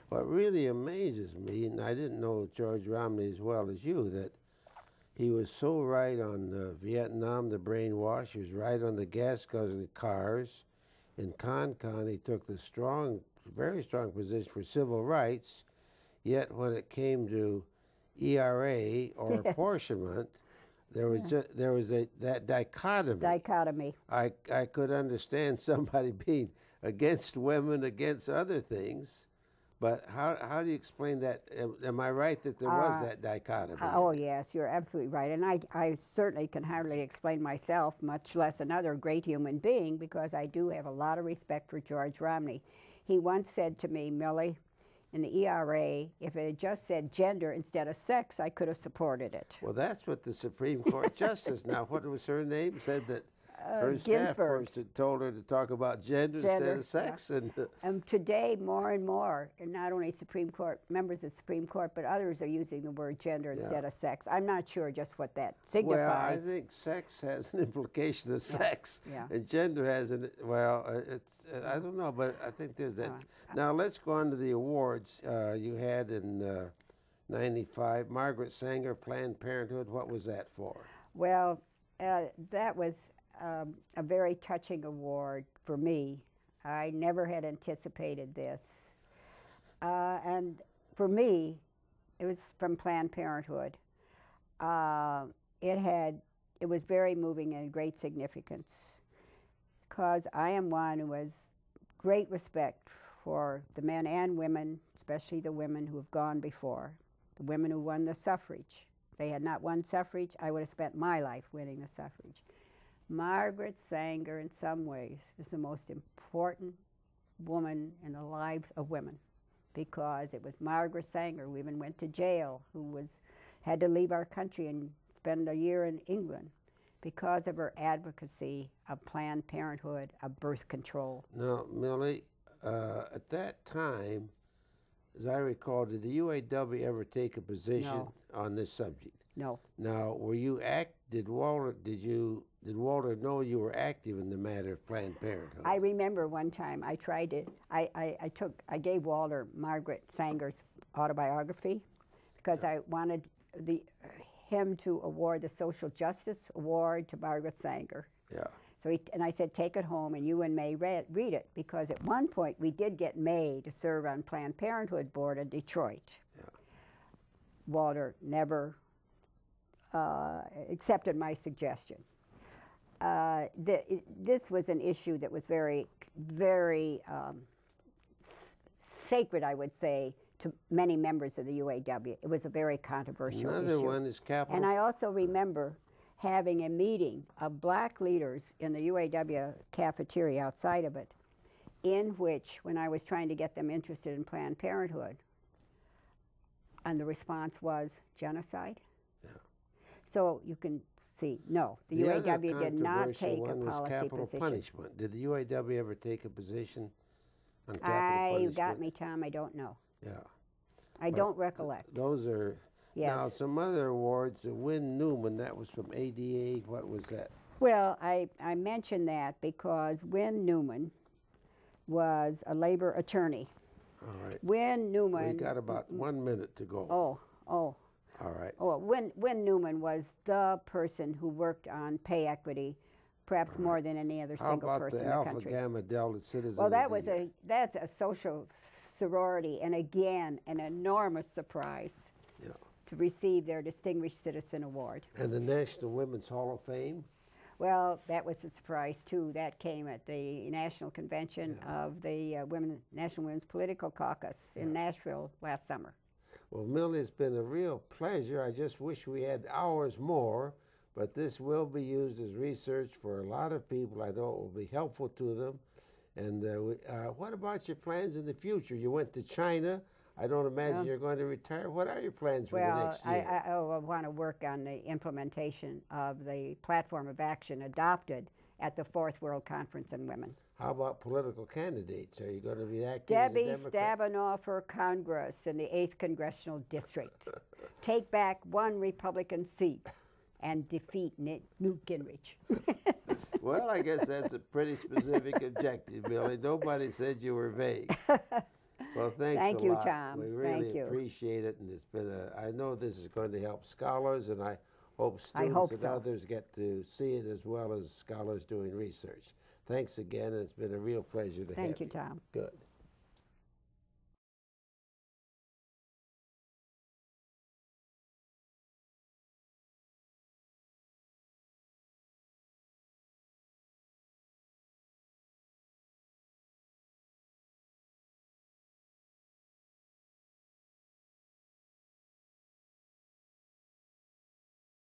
What really amazes me, and I didn't know George Romney as well as you, that he was so right on Vietnam, the brainwash. He was right on the gas-guzzling cars. In Con, he took the strong, very strong position for civil rights. Yet when it came to ERA or apportionment, there was that dichotomy. I could understand somebody being against women, against other things, but how do you explain that? Am I right that there was that dichotomy? Oh yes, you're absolutely right, and I certainly can hardly explain myself, much less another great human being, because I do have a lot of respect for George Romney. He once said to me, Millie, in the ERA, if it had just said gender instead of sex, I could have supported it. Well, that's what the Supreme Court Justice, now what was her name, said that her staff person told her to talk about gender instead of sex. Yeah. And today, more and more, and not only Supreme Court, members of the Supreme Court, but others are using the word gender instead of sex. I'm not sure just what that signifies. Well, I think sex has an implication of sex, and gender has an, I don't know, but I think there's that. Now, let's go on to the awards you had in '95. Margaret Sanger, Planned Parenthood, what was that for? Well, that was a very touching award for me. I never had anticipated this. And for me, it was from Planned Parenthood. It was very moving and great significance, because I am one who has great respect for the men and women, especially the women who have gone before, the women who won the suffrage. If they had not won suffrage, I would have spent my life winning the suffrage. Margaret Sanger, in some ways, is the most important woman in the lives of women, because it was Margaret Sanger who even went to jail, who had to leave our country and spend a year in England because of her advocacy of Planned Parenthood, of birth control. Now, Millie, at that time, as I recall, did the UAW ever take a position on this subject? No. Now, were you did Walter know you were active in the matter of Planned Parenthood? I remember one time I tried to, I gave Walter Margaret Sanger's autobiography, because I wanted him to award the Social Justice Award to Margaret Sanger. Yeah. So and I said, take it home and you and May read it, because at one point we did get May to serve on Planned Parenthood board in Detroit. Yeah. Walter never accepted my suggestion. This was an issue that was very, very sacred, I would say, to many members of the UAW. It was a very controversial issue. Another one is capital. And I also remember having a meeting of black leaders in the UAW cafeteria outside of it, in which, when I was trying to get them interested in Planned Parenthood, and the response was genocide. Yeah. So you can see, no, the UAW did not take a policy capital position. Punishment. Did the UAW ever take a position on capital punishment? You got me, Tom. I don't know. Yeah. I don't recollect. Those are, now some other awards, Win Newman, that was from ADA, what was that? Well, I mentioned that because Win Newman was a labor attorney. All right. Win Newman. We got about 1 minute to go. Oh. All right. Oh, Win Newman was the person who worked on pay equity, perhaps more than any other single person in the country. How about the Alpha Gamma Delta Citizen? Well, that's a social sorority, and again, an enormous surprise to receive their Distinguished Citizen Award. And the National Women's Hall of Fame? Well, that was a surprise, too. That came at the National Convention of the National Women's Political Caucus in Nashville last summer. Well, Millie, it's been a real pleasure. I just wish we had hours more, but this will be used as research for a lot of people. I know it will be helpful to them. And what about your plans in the future? You went to China. I don't imagine you're going to retire. What are your plans for the next year? I want to work on the implementation of the platform of action adopted at the Fourth World Conference on Women. How about political candidates? Are you going to be active Debbie as a Democrat? Stabenow for Congress in the 8th Congressional District. Take back 1 Republican seat and defeat Newt Gingrich. Well, I guess that's a pretty specific objective, Millie. Nobody said you were vague. Well, thanks Thank a you, lot. Tom. We really Thank you. appreciate it, and it's been I know this is going to help scholars, and I hope I students hope and so. others get to see it as well as scholars doing research. Thanks again, and it's been a real pleasure to have you. Thank you, Tom. Good.